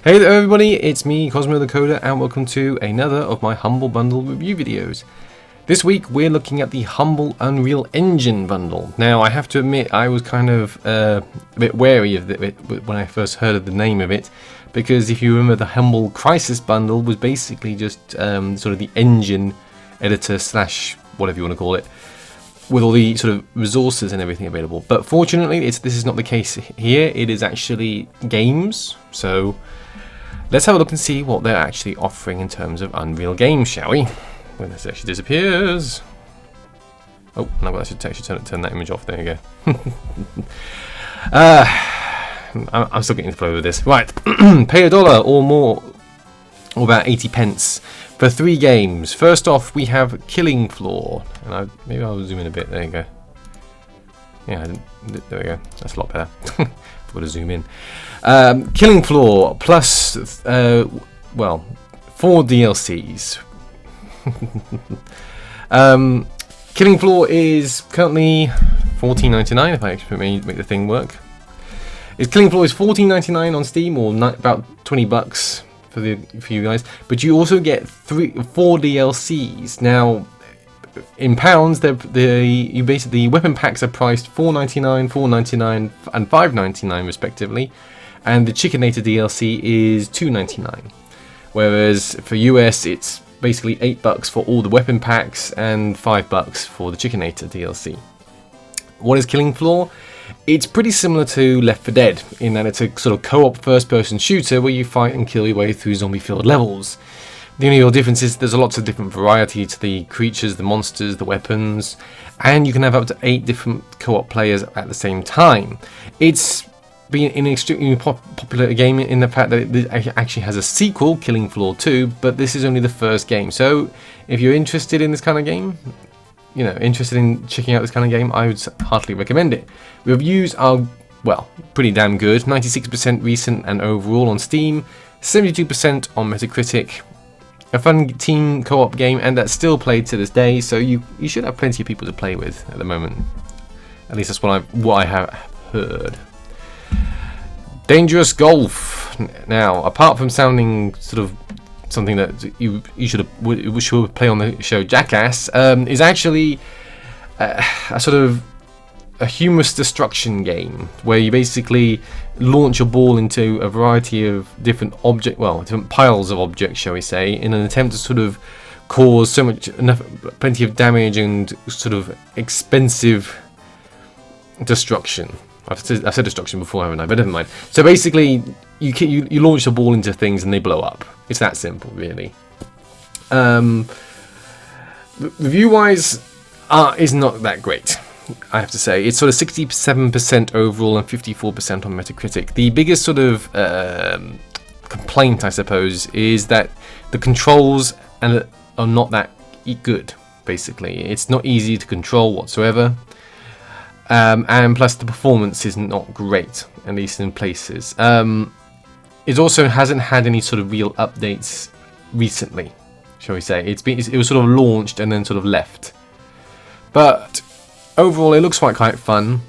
Hey there everybody, it's me, Cosmo the Coder, and welcome to another of my Humble Bundle review videos. This week we're looking at the Humble Unreal Engine bundle. Now I have to admit I was kind of a bit wary of it when I first heard of the name of it, because if you remember, the Humble Crisis bundle was basically just sort of the engine editor slash whatever you want to call it, with all the sort of resources and everything available. But fortunately this is not the case here. It is actually games, so let's have a look and see what they're actually offering in terms of Unreal games, shall we? When this actually disappears. Oh, no, I should actually turn that image off. There you go. I'm still getting the flow with this. Right, pay $1 or more, or about 80 pence for 3 games. First off, we have Killing Floor, and maybe I'll zoom in a bit. There you go. Yeah, there we go. That's a lot better. I've got to zoom in. Killing Floor plus, well, 4 DLCs. Killing Floor is currently $14.99 if I actually make the thing work. Killing Floor is $14.99 on Steam, or about $20 for you guys. But you also get 4 DLCs. Now, in pounds, the weapon packs are priced $4.99, $4.99, and $5.99 respectively, and the Chickinator DLC is $2.99. Whereas for US, it's basically $8 for all the weapon packs and $5 for the Chickinator DLC. What is Killing Floor? It's pretty similar to Left 4 Dead in that it's a sort of co-op first-person shooter where you fight and kill your way through zombie-filled levels. The only real difference is there's lots of different variety to the creatures, the monsters, the weapons, and you can have up to 8 different co-op players at the same time. It's been an extremely popular game in the fact that it actually has a sequel, Killing Floor 2, but this is only the first game. So if you're interested in this kind of game, interested in checking out this kind of game, I would heartily recommend it. Reviews are, well, pretty damn good. 96% recent and overall on Steam, 72% on Metacritic. A fun team co-op game, and that's still played to this day, so you should have plenty of people to play with at the moment. At least that's what I have heard. Dangerous Golf. Now, apart from sounding sort of something that you should play on the show Jackass, is actually a sort of a humorous destruction game where you basically launch a ball into a variety of different different piles of objects, shall we say, in an attempt to sort of cause plenty of damage and sort of expensive destruction. I've said destruction before, haven't I? But never mind. So basically, you launch the ball into things and they blow up. It's that simple, really. Review-wise, is not that great, I have to say. It's sort of 67% overall and 54% on Metacritic. The biggest sort of complaint, I suppose, is that the controls are not that good, basically. It's not easy to control whatsoever. And plus the performance is not great, at least in places. It also hasn't had any sort of real updates recently, shall we say. It was sort of launched and then sort of left. But overall, it looks quite fun.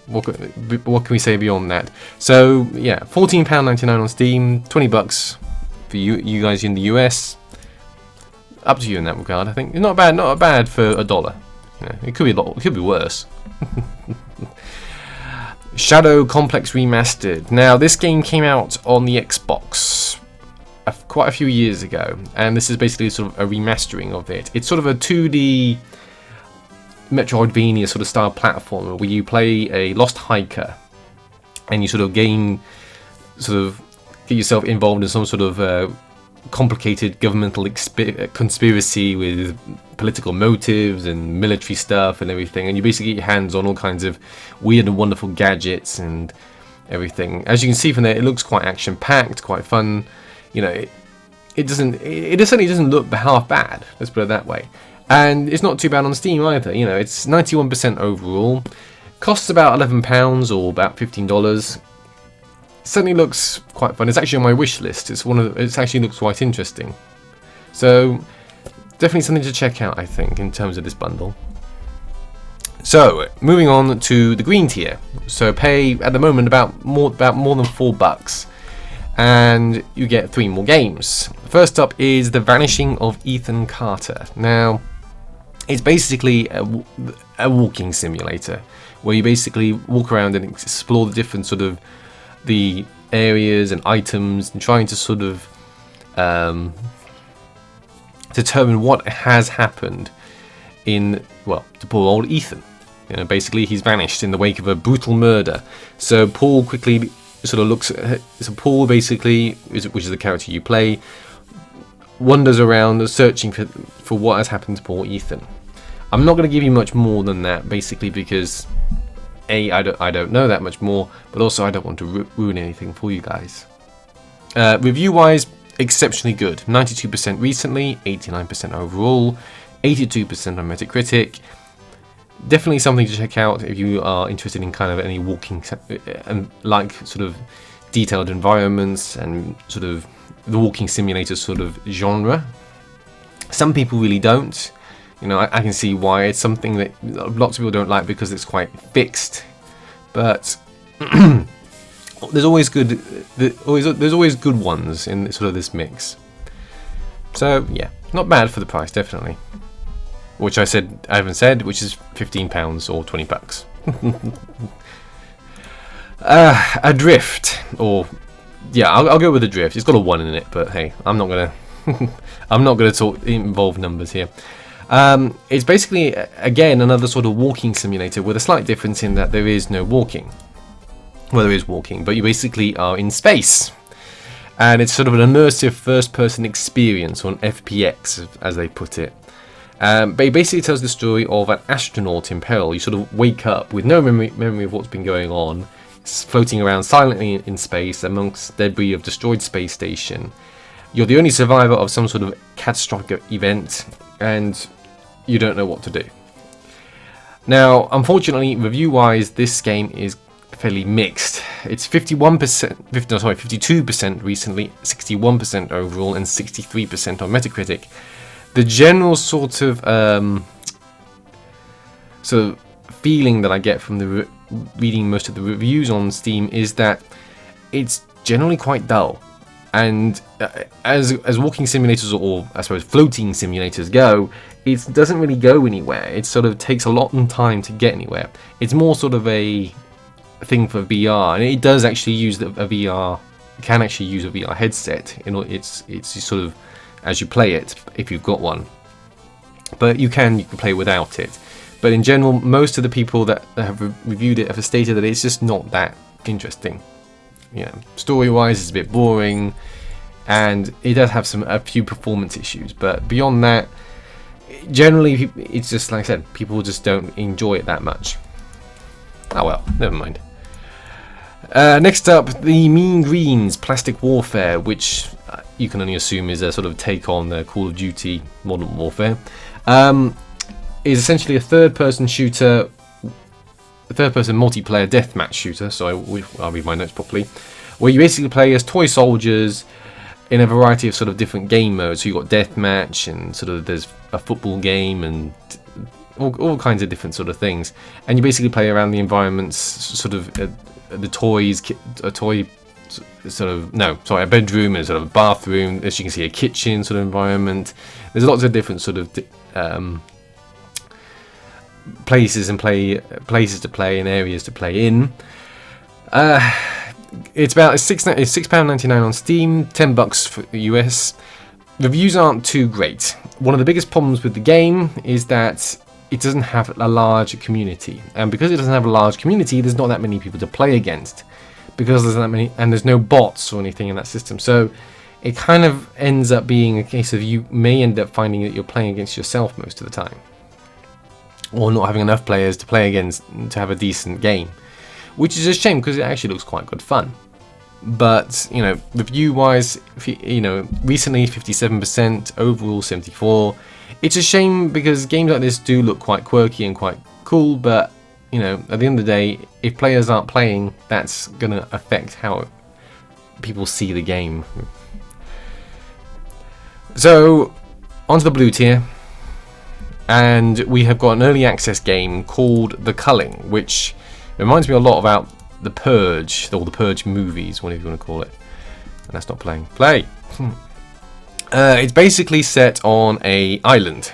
What can we say beyond that? So yeah, £14.99 on Steam, $20 for you guys in the US. Up to you in that regard, I think. Not bad for $1. Yeah, it could be a lot. It could be worse. Shadow Complex Remastered. Now, this game came out on the Xbox quite a few years ago, and this is basically sort of a remastering of it. It's sort of a 2D Metroidvania sort of style platformer where you play a lost hiker, and you sort of get yourself involved in some sort of complicated governmental conspiracy with political motives and military stuff and everything, and you basically get your hands on all kinds of weird and wonderful gadgets and everything. As you can see from there, it looks quite action-packed, quite fun. It certainly doesn't look half bad, let's put it that way. And it's not too bad on Steam either. It's 91% overall, costs about £11 or about $15. Certainly looks quite fun. It's actually on my wish list. It actually looks quite interesting. So definitely something to check out, I think, in terms of this bundle. So moving on to the green tier. So pay at the moment about more than $4, and you get 3 more games. First up is The Vanishing of Ethan Carter. Now, it's basically a walking simulator where you basically walk around and explore the different sort of the areas and items and trying to sort of determine what has happened to poor old Ethan. Basically he's vanished in the wake of a brutal murder. So Paul quickly sort of looks at, so Paul basically, which is the character you play, wanders around searching for what has happened to poor Ethan. I'm not going to give you much more than that, basically because I don't know that much more, but also I don't want to ruin anything for you guys. Review wise, exceptionally good. 92% recently, 89% overall, 82% on Metacritic. Definitely something to check out if you are interested in kind of any walking and like sort of detailed environments and sort of the walking simulator sort of genre. Some people really don't. I can see why. It's something that lots of people don't like because it's quite fixed. But there's always good ones in sort of this mix. So yeah, not bad for the price, definitely. Which I haven't said, which is £15 or $20. Adrift, or yeah, I'll go with Adrift. It's got a 1 in it, but hey, I'm not gonna involve numbers here. It's basically again another sort of walking simulator with a slight difference in that there is no walking. Well, there is walking, but you basically are in space, and it's sort of an immersive first-person experience, or an FPX, as they put it. But it basically tells the story of an astronaut in peril. You sort of wake up with no memory of what's been going on, floating around silently in space amongst debris of destroyed space station. You're the only survivor of some sort of catastrophic event, and you don't know what to do. Now, unfortunately, review-wise, this game is fairly mixed. It's 52% recently, 61% overall, and 63% on Metacritic. The general sort of feeling that I get from reading most of the reviews on Steam is that it's generally quite dull, and as walking simulators, or I suppose floating simulators, go, it doesn't really go anywhere. It sort of takes a lot of time to get anywhere. It's more sort of a thing for VR, and it does actually use a VR. You can actually use a VR headset. It's sort of as you play it, if you've got one, but you can play without it. But in general, most of the people that have reviewed it have stated that it's just not that interesting. Story-wise, it's a bit boring, and it does have a few performance issues. But beyond that, generally, it's just like I said, people just don't enjoy it that much. Oh well, never mind. Next up, the Mean Greens Plastic Warfare, which you can only assume is a sort of take on the Call of Duty Modern Warfare, is essentially a third-person shooter, a third-person multiplayer deathmatch shooter. So I'll read my notes properly. Where you basically play as toy soldiers in a variety of sort of different game modes. So you've got deathmatch, and sort of there's a football game, and all kinds of different sort of things. And you basically play around the environments, sort of the toys, a bedroom and sort of a bathroom. As you can see, a kitchen sort of environment. There's lots of different sort of places to play and areas to play in. It's about £6.99 on Steam, $10 for the US. Reviews aren't too great. One of the biggest problems with the game is that it doesn't have a large community, and because it doesn't have a large community, there's not that many people to play against, because there's that many, and there's no bots or anything in that system. So it kind of ends up being a case of you may end up finding that you're playing against yourself most of the time, or not having enough players to play against to have a decent game, which is a shame because it actually looks quite good fun. But review wise, recently 57%, overall 74%. It's a shame because games like this do look quite quirky and quite cool, but at the end of the day, if players aren't playing, that's going to affect how people see the game. So, onto the blue tier, and we have got an early access game called The Culling, which reminds me a lot about The Purge, or The Purge movies, whatever you want to call it. And that's not playing. Play! It's basically set on a island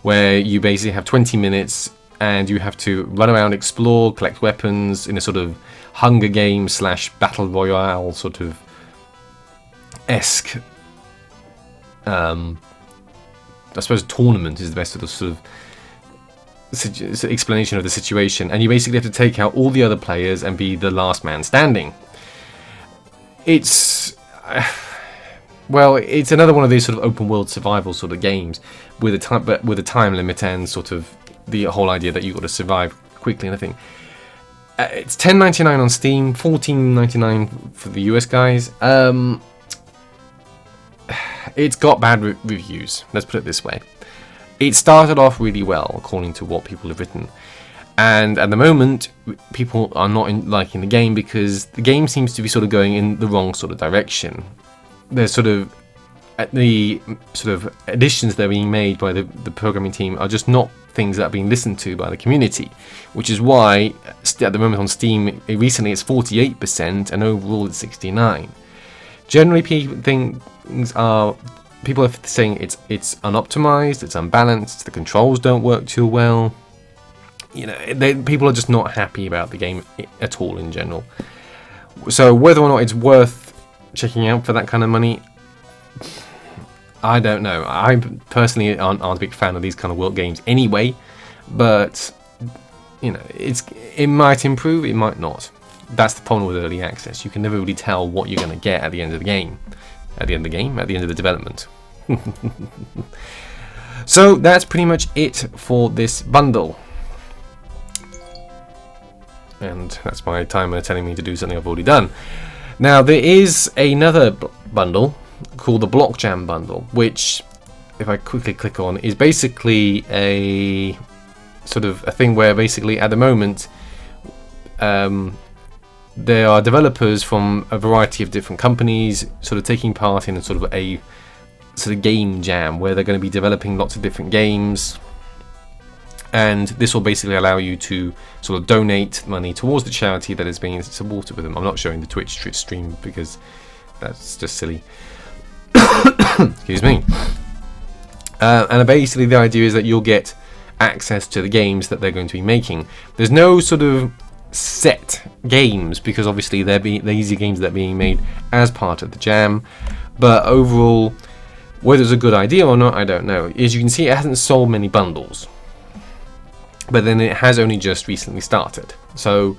where you basically have 20 minutes and you have to run around, explore, collect weapons in a sort of Hunger Games / Battle Royale sort of esque. I suppose tournament is the best sort of explanation of the situation, and you basically have to take out all the other players and be the last man standing. It's it's another one of these sort of open world survival sort of games with a time limit and sort of the whole idea that you've got to survive quickly and everything. It's $10.99 on Steam, $14.99 for the US guys. It's got bad reviews, let's put it this way. It started off really well, according to what people have written. And at the moment, people are not liking the game because the game seems to be sort of going in the wrong sort of direction. There's sort of the sort of additions that are being made by the programming team are just not things that are being listened to by the community, which is why at the moment on Steam, recently it's 48% and overall it's 69%. Generally, people are saying it's unoptimized, it's unbalanced, the controls don't work too well. You know, people are just not happy about the game at all in general. So whether or not it's worth checking out for that kind of money, I don't know. I personally aren't a big fan of these kind of world games anyway, but you know, it might improve, it might not. That's the problem with early access. You can never really tell what you're going to get at the end of the game. At the end of the development. So that's pretty much it for this bundle. And that's my timer telling me to do something I've already done. Now there is another bundle called the Block Jam bundle, which, if I quickly click on, is basically a sort of a thing where basically at the moment there are developers from a variety of different companies sort of taking part in a sort of a sort of game jam where they're going to be developing lots of different games, and this will basically allow you to sort of donate money towards the charity that is being supported with them. I'm not showing the Twitch stream because that's just silly. Excuse me. And basically the idea is that you'll get access to the games that they're going to be making. There's no sort of set games because obviously these are games that are being made as part of the jam, but overall, whether it's a good idea or not, I don't know. As you can see, it hasn't sold many bundles, but then it has only just recently started. So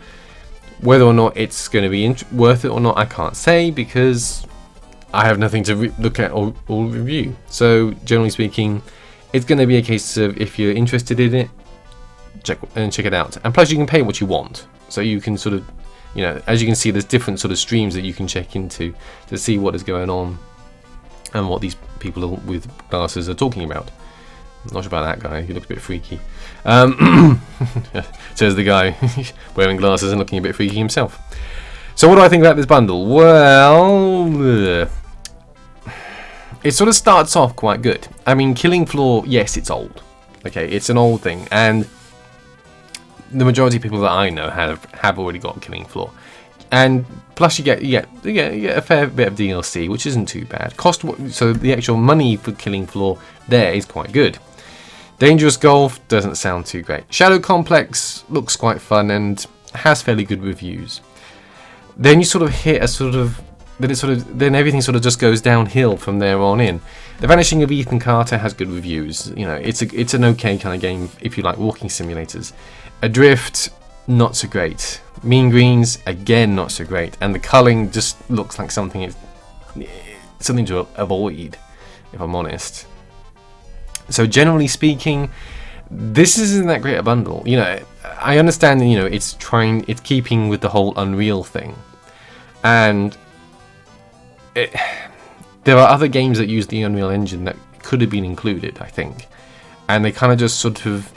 whether or not it's going to be worth it or not, I can't say because I have nothing to look at or review. So generally speaking, it's going to be a case of if you're interested in it, check it out. And plus you can pay what you want. So you can sort of, you know, as you can see, there's different sort of streams that you can check into to see what is going on and what these people with glasses are talking about. I'm not sure about that guy, he looks a bit freaky. Says the guy wearing glasses and looking a bit freaky himself. So what do I think about this bundle? Well, it sort of starts off quite good. I mean, Killing Floor, yes, it's old. Okay, it's an old thing, and the majority of people that I know have already got Killing Floor, and plus you get a fair bit of DLC, which isn't too bad. So the actual money for Killing Floor there is quite good. Dangerous Golf doesn't sound too great. Shadow Complex looks quite fun and has fairly good reviews. Then you sort of hit a sort of then everything sort of just goes downhill from there on in. The Vanishing of Ethan Carter has good reviews. You know, it's an okay kind of game if you like walking simulators. Adrift, not so great. Mean Greens, again not so great. And the Culling just looks like something to avoid, if I'm honest. So generally speaking, this isn't that great a bundle. You know, I understand, you know, it's keeping with the whole Unreal thing. And there are other games that use the Unreal Engine that could have been included, I think. And they kind of just sort of,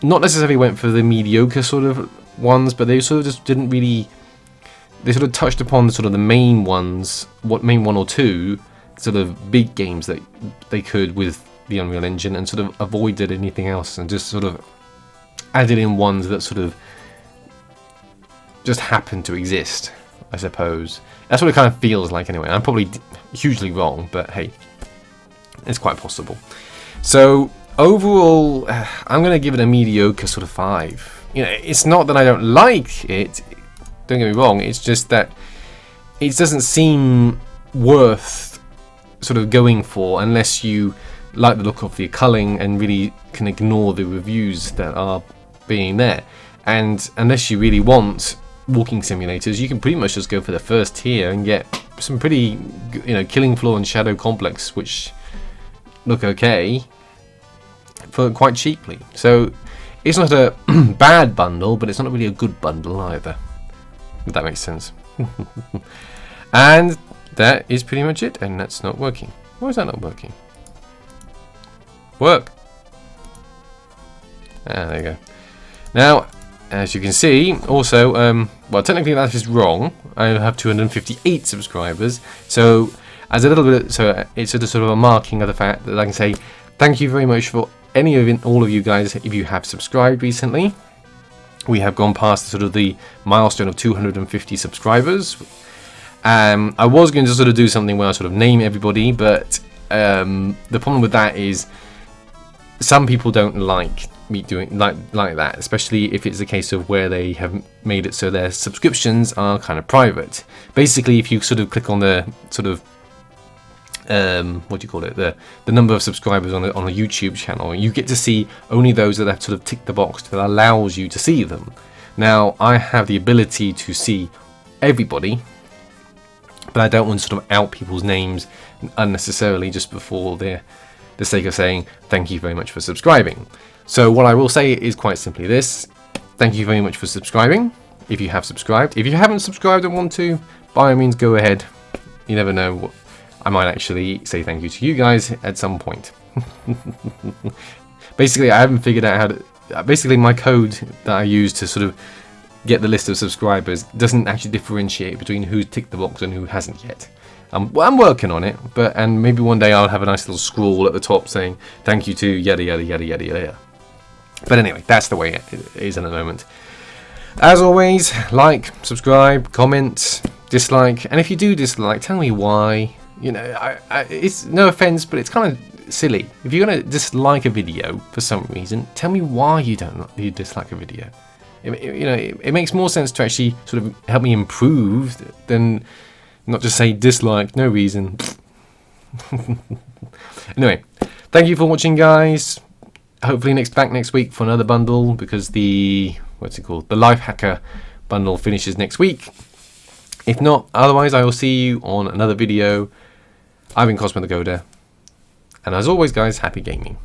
not necessarily went for the mediocre sort of ones, but they sort of just didn't really, they sort of touched upon the sort of the main ones, main one or two sort of big games that they could with the Unreal Engine, and sort of avoided anything else and just sort of added in ones that sort of just happened to exist. I suppose. That's what it kind of feels like anyway. I'm probably hugely wrong, but hey, it's quite possible. So overall, I'm going to give it a mediocre sort of 5. You know, it's not that I don't like it, don't get me wrong, it's just that it doesn't seem worth sort of going for unless you like the look of the culling and really can ignore the reviews that are being there. And unless you really want walking simulators, you can pretty much just go for the first tier and get some pretty, you know, Killing Floor and Shadow Complex, which look okay for quite cheaply. So it's not a bad bundle, but it's not really a good bundle either, if that makes sense. And that is pretty much it, and that's not working. Why is that not working? Work! Ah, there you go. Now, as you can see, also, well, technically that is wrong. I have 258 subscribers, so as a little bit, so it's sort of a marking of the fact that I can say thank you very much for all of you guys if you have subscribed recently. We have gone past sort of the milestone of 250 subscribers. I was going to sort of do something where I sort of name everybody, but the problem with that is some people don't like me doing like that, especially if it's a case of where they have made it so their subscriptions are kind of private. Basically, if you sort of click on the sort of what do you call it, the number of subscribers on a YouTube channel, you get to see only those that have sort of ticked the box that allows you to see them. Now, I have the ability to see everybody, but I don't want to sort of out people's names unnecessarily just before the sake of saying thank you very much for subscribing. So what I will say is quite simply this: thank you very much for subscribing if you have subscribed. If you haven't subscribed and want to, by all means go ahead. You never know what I might actually say thank you to you guys at some point. Basically, I haven't figured out how to... Basically, my code that I use to sort of get the list of subscribers doesn't actually differentiate between who's ticked the box and who hasn't yet. Well, I'm working on it, and maybe one day I'll have a nice little scroll at the top saying thank you to yada yada yada yada yada. But anyway, that's the way it is at the moment. As always, like, subscribe, comment, dislike, and if you do dislike, tell me why. You know, it's no offense, but it's kind of silly. If you're gonna dislike a video for some reason, tell me why you dislike a video. It makes more sense to actually sort of help me improve than not just say dislike, no reason. Anyway, thank you for watching, guys. Hopefully back next week for another bundle, because the Life Hacker bundle finishes next week. If not, otherwise I will see you on another video. I've been Cosmo the Coder, and as always, guys, happy gaming.